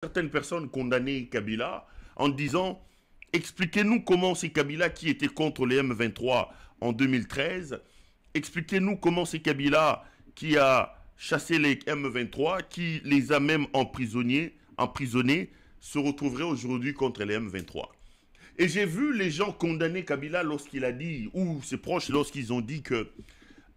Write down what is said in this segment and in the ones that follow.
Certaines personnes condamnaient Kabila en disant expliquez-nous comment c'est Kabila qui était contre les M23 en 2013, expliquez-nous comment c'est Kabila qui a chassé les M23, qui les a même emprisonnés, se retrouverait aujourd'hui contre les M23. Et j'ai vu les gens condamner Kabila lorsqu'il a dit, ou ses proches lorsqu'ils ont dit que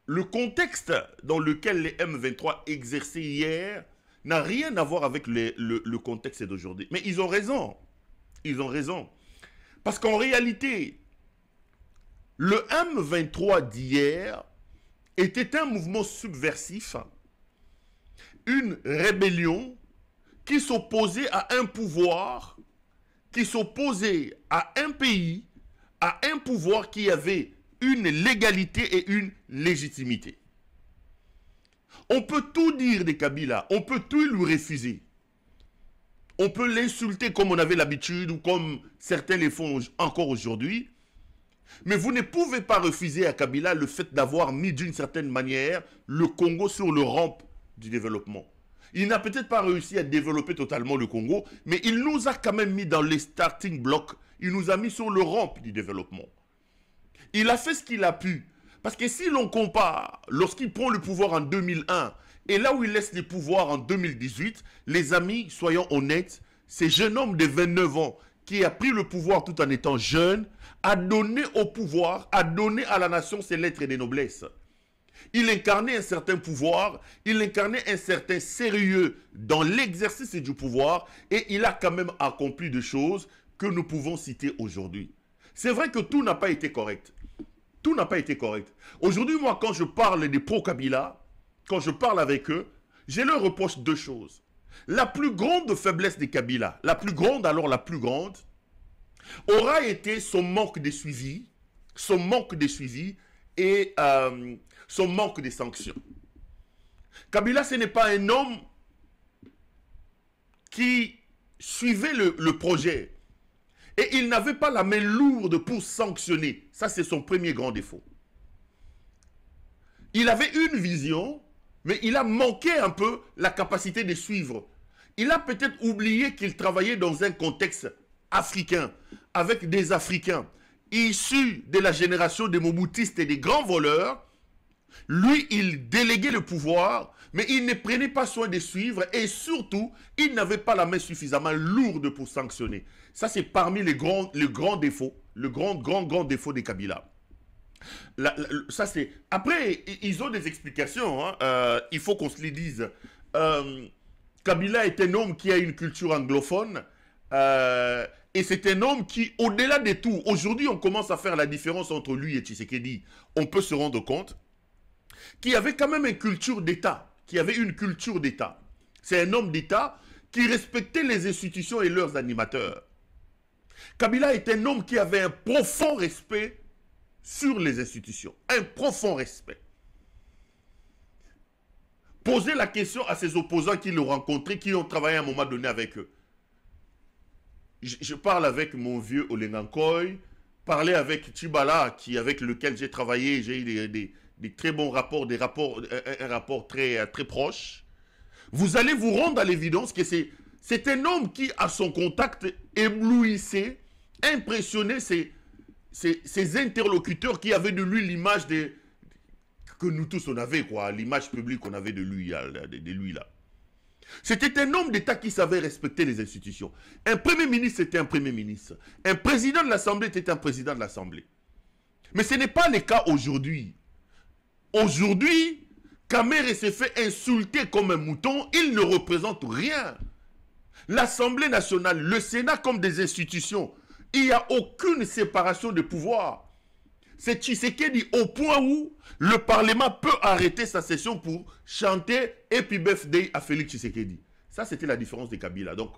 le contexte dans lequel les M23 exerçaient hier n'a rien à voir avec le contexte d'aujourd'hui. Mais ils ont raison. Ils ont raison. Parce qu'en réalité, le M23 d'hier était un mouvement subversif, une rébellion qui s'opposait à un pouvoir, qui s'opposait à un pays, à un pouvoir qui avait une légalité et une légitimité. On peut tout dire de Kabila, on peut tout lui refuser. On peut l'insulter comme on avait l'habitude ou comme certains le font encore aujourd'hui. Mais vous ne pouvez pas refuser à Kabila le fait d'avoir mis d'une certaine manière le Congo sur le rampe du développement. Il n'a peut-être pas réussi à développer totalement le Congo, mais il nous a quand même mis dans les starting blocks. Il nous a mis sur le rampe du développement. Il a fait ce qu'il a pu. Parce que si l'on compare, lorsqu'il prend le pouvoir en 2001 et là où il laisse le pouvoir en 2018, les amis, soyons honnêtes, ce jeune homme de 29 ans qui a pris le pouvoir tout en étant jeune, a donné au pouvoir, a donné à la nation ses lettres de noblesse. Il incarnait un certain pouvoir, il incarnait un certain sérieux dans l'exercice du pouvoir et il a quand même accompli des choses que nous pouvons citer aujourd'hui. C'est vrai que tout n'a pas été correct. Tout n'a pas été correct. Aujourd'hui, moi, quand je parle des pro-Kabila, quand je parle avec eux, je leur reproche deux choses. La plus grande faiblesse des Kabila, la plus grande, aura été son manque de suivi, et son manque de sanctions. Kabila, ce n'est pas un homme qui suivait le projet. Et il n'avait pas la main lourde pour sanctionner. Ça, c'est son premier grand défaut. Il avait une vision, mais il a manqué un peu la capacité de suivre. Il a peut-être oublié qu'il travaillait dans un contexte africain, avec des Africains, issus de la génération des Mobutistes et des grands voleurs. Lui, il déléguait le pouvoir, mais il ne prenait pas soin de suivre et surtout, il n'avait pas la main suffisamment lourde pour sanctionner. Ça, c'est parmi les grands défauts, le grand défaut des Kabila. Ça, c'est... Après, ils ont des explications, hein. Il faut qu'on se les dise. Kabila est un homme qui a une culture anglophone, et c'est un homme qui, au-delà de tout, aujourd'hui, on commence à faire la différence entre lui et Tshisekedi. On peut se rendre compte qui avait quand même une culture d'État, C'est un homme d'État qui respectait les institutions et leurs animateurs. Kabila est un homme qui avait un profond respect sur les institutions. Un profond respect. Poser la question à ses opposants qui l'ont rencontré, qui ont travaillé à un moment donné avec eux. Je parle avec mon vieux Olengankoy, parler avec Tchibala, avec lequel j'ai travaillé, j'ai eu des très bons rapports, un rapport très proche. Vous allez vous rendre à l'évidence que c'est un homme qui, à son contact, éblouissait, impressionnait ses interlocuteurs qui avaient de lui l'image que nous tous on avait, quoi, l'image publique qu'on avait de lui là. C'était un homme d'État qui savait respecter les institutions. Un premier ministre était un premier ministre. Un président de l'Assemblée était un président de l'Assemblée. Mais ce n'est pas le cas aujourd'hui. Aujourd'hui, Kamere s'est fait insulter comme un mouton. Il ne représente rien. L'Assemblée nationale, le Sénat comme des institutions, il n'y a aucune séparation de pouvoir. C'est Tshisekedi au point où le Parlement peut arrêter sa session pour chanter Happy Birthday à Félix Tshisekedi. Ça, c'était la différence de Kabila. Donc,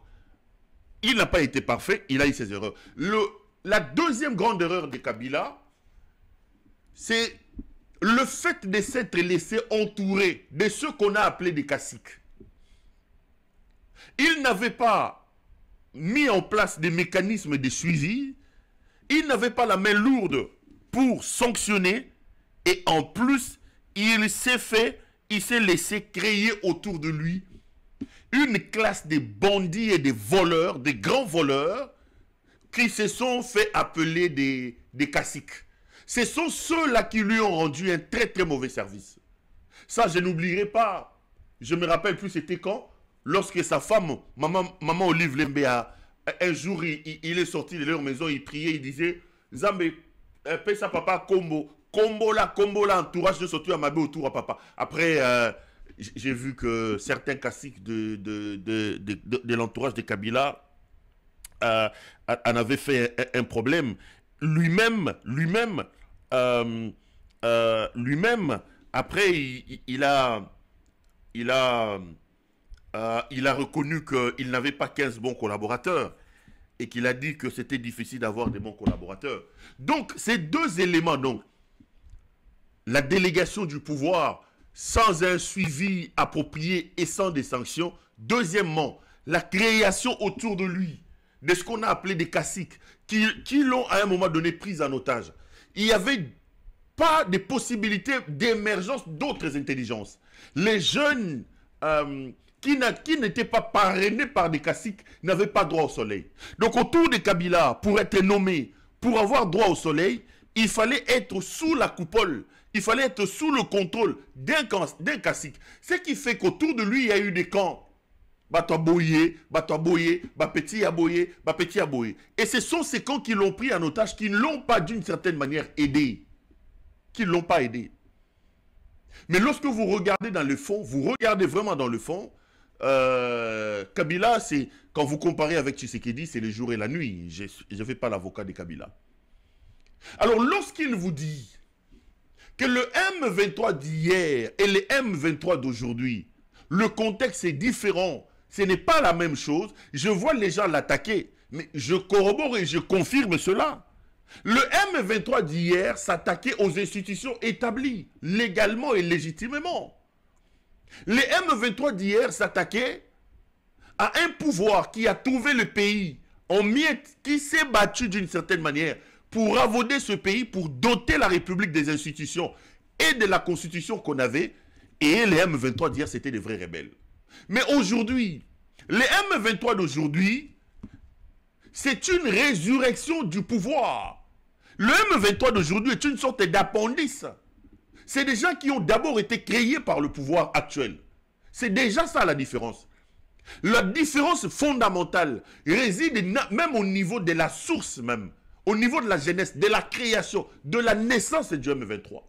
il n'a pas été parfait, il a eu ses erreurs. La deuxième grande erreur de Kabila, c'est le fait de s'être laissé entourer de ceux qu'on a appelés des caciques. Il n'avait pas mis en place des mécanismes de suivi, il n'avait pas la main lourde pour sanctionner, et en plus, il s'est laissé créer autour de lui une classe de bandits et de voleurs, des grands voleurs, qui se sont fait appeler des caciques. Ce sont ceux-là qui lui ont rendu un très très mauvais service. Ça, je n'oublierai pas. Je me rappelle plus c'était quand, lorsque sa femme, maman Olive Lembe, un jour, il est sorti de leur maison, il priait, il disait, Zambé, paye ça papa, combo là, entourage de sortir à Mabé autour à papa. Après, j'ai vu que certains caciques de l'entourage de Kabila en avaient fait un problème. Lui-même, après, il a reconnu qu'il n'avait pas 15 bons collaborateurs et qu'il a dit que c'était difficile d'avoir des bons collaborateurs. Donc, ces deux éléments, donc, la délégation du pouvoir sans un suivi approprié et sans des sanctions. Deuxièmement, la création autour de lui de ce qu'on a appelé des caciques qui l'ont à un moment donné pris en otage. Il n'y avait pas de possibilité d'émergence d'autres intelligences. Les jeunes qui n'étaient pas parrainés par des caciques n'avaient pas droit au soleil. Donc autour de Kabila, pour être nommé, pour avoir droit au soleil, il fallait être sous la coupole, il fallait être sous le contrôle d'un cacique. Ce qui fait qu'autour de lui, il y a eu des camps. Batoaboye, Petit Aboye. Et ce sont ces camps qui l'ont pris en otage, qui ne l'ont pas d'une certaine manière aidé. Qui ne l'ont pas aidé. Mais lorsque vous regardez dans le fond, vous regardez vraiment dans le fond, Kabila, c'est, quand vous comparez avec Tshisekedi, c'est le jour et la nuit. Je ne fais pas l'avocat de Kabila. Alors, lorsqu'il vous dit que le M23 d'hier et le M23 d'aujourd'hui, le contexte est différent, ce n'est pas la même chose, je vois les gens l'attaquer, mais je corrobore et je confirme cela. Le M23 d'hier s'attaquait aux institutions établies, légalement et légitimement. Le M23 d'hier s'attaquait à un pouvoir qui a trouvé le pays en miettes, qui s'est battu d'une certaine manière pour avauder ce pays, pour doter la République des institutions et de la constitution qu'on avait. Et les M23 d'hier, c'était des vrais rebelles. Mais aujourd'hui, les M23 d'aujourd'hui, c'est une résurrection du pouvoir. Le M23 d'aujourd'hui est une sorte d'appendice. C'est des gens qui ont d'abord été créés par le pouvoir actuel. C'est déjà ça la différence. La différence fondamentale réside même au niveau de la source même, au niveau de la jeunesse, de la création, de la naissance du M23.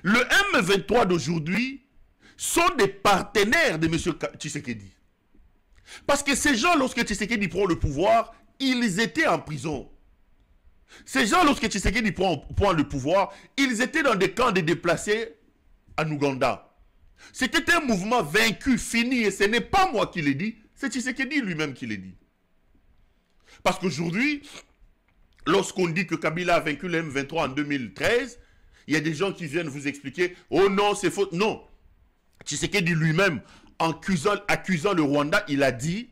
Le M23 d'aujourd'hui sont des partenaires de M. Tshisekedi. Parce que ces gens, lorsque Tshisekedi prend le pouvoir, ils étaient en prison. Ces gens, lorsque Tshisekedi prend le pouvoir, ils étaient dans des camps de déplacés en Ouganda. C'était un mouvement vaincu, fini, et ce n'est pas moi qui l'ai dit, c'est Tshisekedi lui-même qui l'a dit. Parce qu'aujourd'hui, lorsqu'on dit que Kabila a vaincu le M23 en 2013, il y a des gens qui viennent vous expliquer, oh non, c'est faux. Non. Tshisekedi lui-même, accusant le Rwanda, il a dit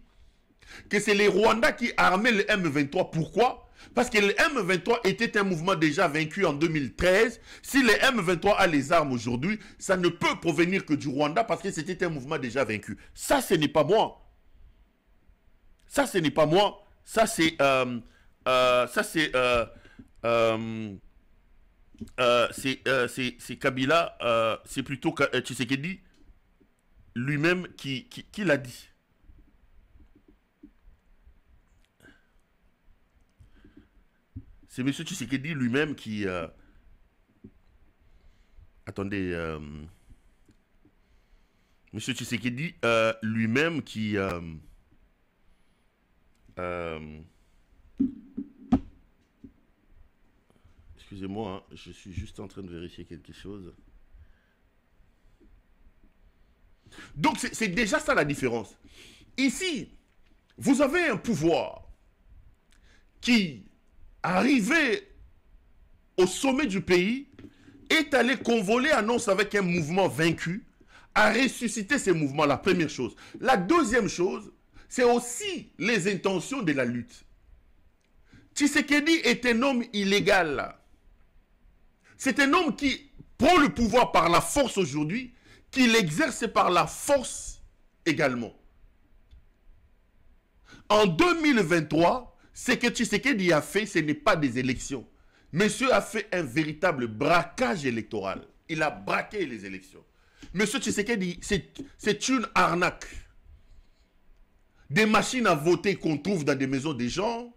que c'est les Rwandais qui armaient le M23. Pourquoi? Parce que le M23 était un mouvement déjà vaincu en 2013. Si le M23 a les armes aujourd'hui, ça ne peut provenir que du Rwanda parce que c'était un mouvement déjà vaincu. Ça, ce n'est pas moi. Ça, ce n'est pas moi. Ça, c'est... c'est Kabila, c'est plutôt Tshisekedi lui-même qui l'a dit. C'est M. Tshisekedi lui-même qui... attendez. M. Tshisekedi lui-même qui... excusez-moi, hein, je suis juste en train de vérifier quelque chose. Donc, c'est déjà ça la différence. Ici, vous avez un pouvoir qui, arrivé au sommet du pays, est allé convoler annonce avec un mouvement vaincu, à ressusciter ces mouvements, la première chose. La deuxième chose, c'est aussi les intentions de la lutte. Tshisekedi est un homme illégal. C'est un homme qui prend le pouvoir par la force aujourd'hui, qui l'exerce par la force également. En 2023, ce que Tshisekedi a fait, ce n'est pas des élections. Monsieur a fait un véritable braquage électoral. Il a braqué les élections. Monsieur Tshisekedi, c'est une arnaque. Des machines à voter qu'on trouve dans des maisons des gens.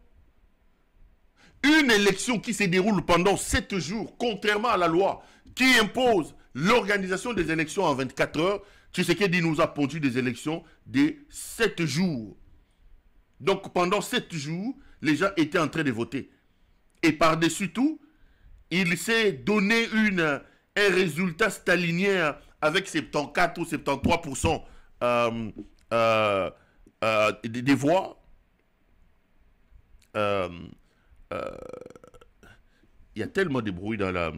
Une élection qui se déroule pendant 7 jours, contrairement à la loi qui impose l'organisation des élections en 24 heures. Tshisekedi nous a pondu des élections de 7 jours. Donc pendant 7 jours, les gens étaient en train de voter. Et par-dessus tout, il s'est donné un résultat stalinien avec 74 ou 73% des voix. Il y a tellement de bruit dans la...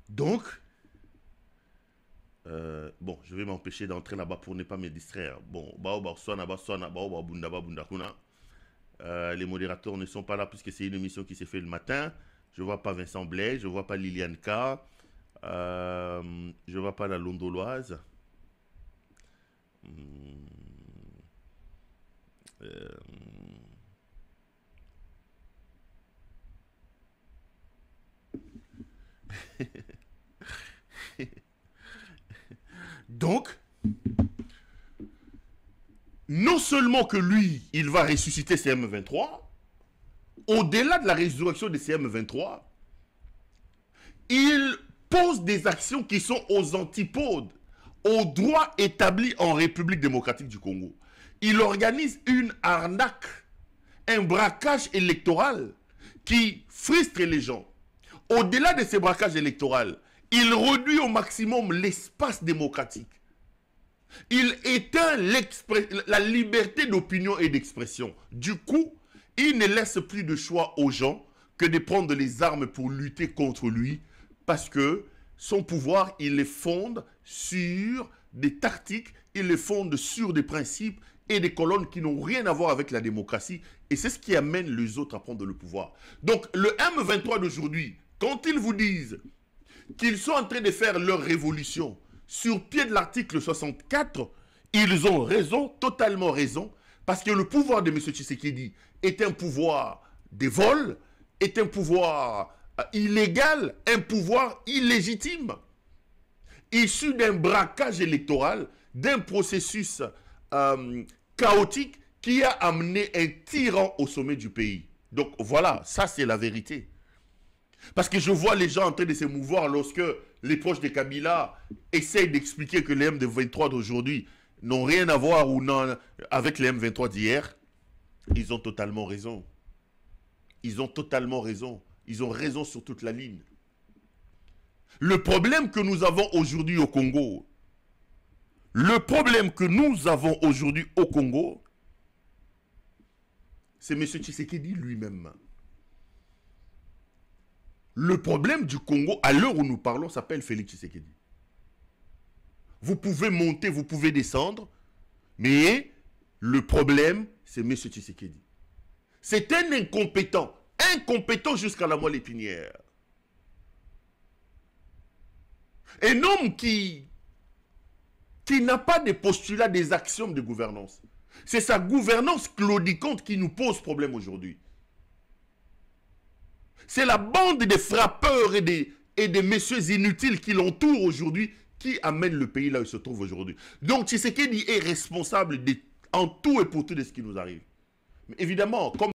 Donc, bon, je vais m'empêcher d'entrer là-bas pour ne pas me distraire. Bon, les modérateurs ne sont pas là puisque c'est une émission qui s'est faite le matin. Je ne vois pas Vincent Blais, je ne vois pas Liliane K, je ne vois pas la Londoloise. Donc, non seulement que lui, il va ressusciter CM23, au-delà de la résurrection de CM23, il pose des actions qui sont aux antipodes, aux droits établis en République démocratique du Congo. Il organise une arnaque, un braquage électoral qui frustre les gens. Au-delà de ces braquages électoraux, il réduit au maximum l'espace démocratique. Il éteint la liberté d'opinion et d'expression. Du coup, il ne laisse plus de choix aux gens que de prendre les armes pour lutter contre lui, parce que son pouvoir, il les fonde sur des tactiques, il les fonde sur des principes et des colonnes qui n'ont rien à voir avec la démocratie. Et c'est ce qui amène les autres à prendre le pouvoir. Donc, le M23 d'aujourd'hui, quand ils vous disent qu'ils sont en train de faire leur révolution sur pied de l'article 64, ils ont raison, totalement raison, parce que le pouvoir de M. Tshisekedi est un pouvoir de vol, est un pouvoir illégal, un pouvoir illégitime, issu d'un braquage électoral, d'un processus chaotique qui a amené un tyran au sommet du pays. Donc voilà, ça c'est la vérité. Parce que je vois les gens en train de se mouvoir lorsque les proches de Kabila essayent d'expliquer que les M23 d'aujourd'hui n'ont rien à voir ou non avec les M23 d'hier. Ils ont totalement raison. Ils ont totalement raison. Ils ont raison sur toute la ligne. Le problème que nous avons aujourd'hui au Congo, c'est M. Tshisekedi lui-même. Le problème du Congo, à l'heure où nous parlons, s'appelle Félix Tshisekedi. Vous pouvez monter, vous pouvez descendre, mais le problème, c'est M. Tshisekedi. C'est un incompétent, incompétent jusqu'à la moelle épinière. Un homme qui n'a pas de postulat des axiomes de gouvernance. C'est sa gouvernance claudicante qui nous pose problème aujourd'hui. C'est la bande des frappeurs et des messieurs inutiles qui l'entourent aujourd'hui qui amènent le pays là où il se trouve aujourd'hui. Donc Tshisekedi est responsable en tout et pour tout de ce qui nous arrive. Mais évidemment, comme